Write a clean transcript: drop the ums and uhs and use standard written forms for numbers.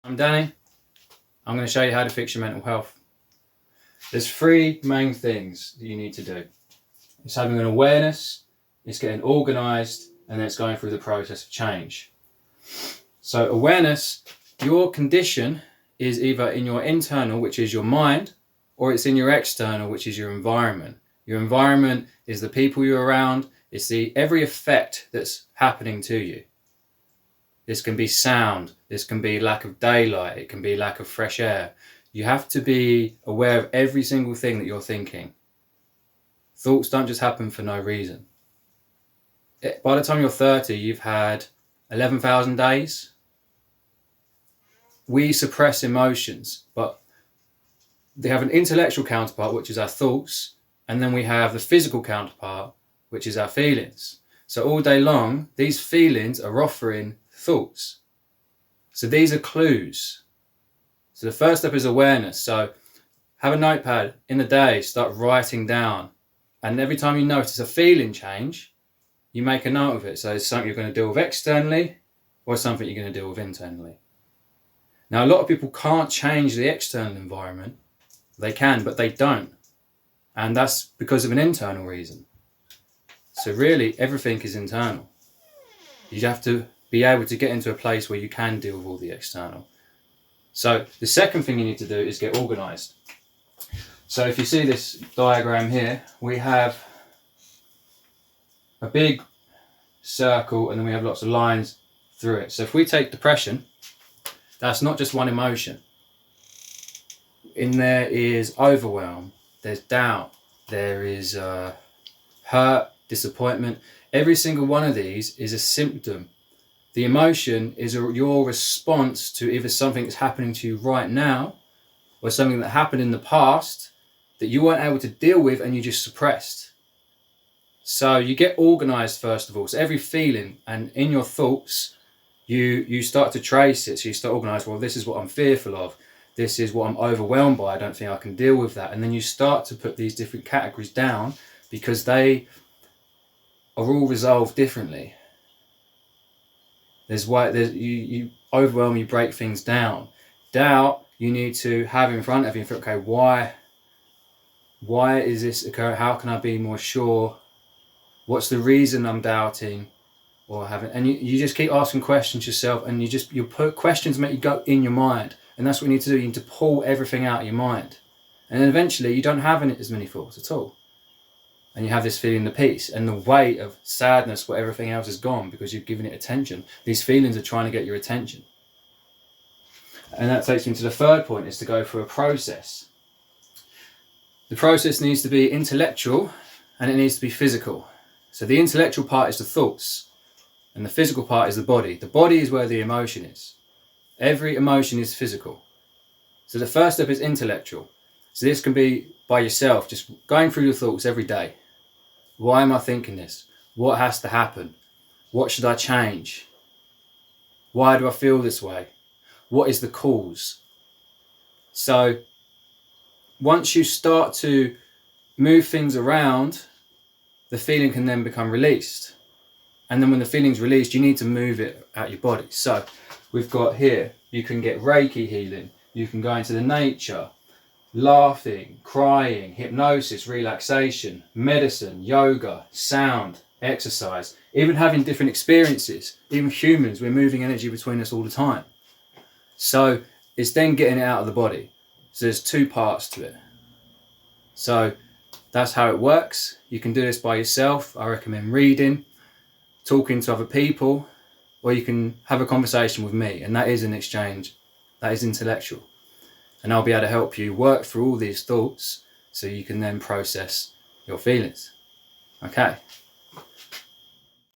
I'm Danny. I'm going to show you how to fix your mental health. There's three main things that you need to do. It's having an awareness, it's getting organised, and then it's going through the process of change. So awareness, your condition is either in your internal, which is your mind, or it's in your external, which is your environment. Your environment is the people you're around, it's every effect that's happening to you. This can be sound, this can be lack of daylight, it can be lack of fresh air. You have to be aware of every single thing that you're thinking. Thoughts don't just happen for no reason. By the time you're 30, you've had 11,000 days. We suppress emotions, but they have an intellectual counterpart, which is our thoughts, and then we have the physical counterpart, which is our feelings. So all day long, these feelings are offering thoughts. So these are clues. So the first step is awareness. So have a notepad in the day, start writing down. And every time you notice a feeling change, you make a note of it. So it's something you're going to deal with externally or something you're going to deal with internally. Now, a lot of people can't change the external environment. They can, but they don't. And that's because of an internal reason. So really, everything is internal. You have to be able to get into a place where you can deal with all the external. So the second thing you need to do is get organised. So if you see this diagram here, we have a big circle and then we have lots of lines through it. So if we take depression, that's not just one emotion. In there is overwhelm, there's doubt, there is hurt, disappointment. Every single one of these is a symptom. The emotion is your response to either something that's happening to you right now or something that happened in the past that you weren't able to deal with and you just suppressed. So you get organised first of all. So every feeling, and in your thoughts, you start to trace it. So you start organised, well, this is what I'm fearful of. This is what I'm overwhelmed by. I don't think I can deal with that. And then you start to put these different categories down because they are all resolved differently. You overwhelm, you break things down. Doubt, you need to have in front of you and think, okay, why is this occurring? How can I be more sure? What's the reason I'm doubting or having? And you just keep asking questions yourself, and you put questions make you go in your mind, and that's what you need to do. You need to pull everything out of your mind, and then eventually you don't have as many thoughts at all. And you have this feeling of peace and the weight of sadness where everything else is gone because you've given it attention. These feelings are trying to get your attention. And that takes me to the third point, is to go through a process. The process needs to be intellectual and it needs to be physical. So the intellectual part is the thoughts and the physical part is the body. The body is where the emotion is. Every emotion is physical. So the first step is intellectual. So this can be by yourself, just going through your thoughts every day. Why am I thinking this? What has to happen? What should I change? Why do I feel this way? What is the cause? So once you start to move things around, the feeling can then become released. And then when the feeling's released, you need to move it out your body. So we've got here, you can get Reiki healing. You can go into the nature, laughing, crying, hypnosis, relaxation, medicine, yoga, sound, exercise, even having different experiences. Even humans, we're moving energy between us all the time. So it's then getting it out of the body. So there's two parts to it. So that's how it works. You can do this by yourself. I recommend reading, talking to other people, or you can have a conversation with me, and that is an exchange. That is intellectual. And I'll be able to help you work through all these thoughts so you can then process your feelings. Okay.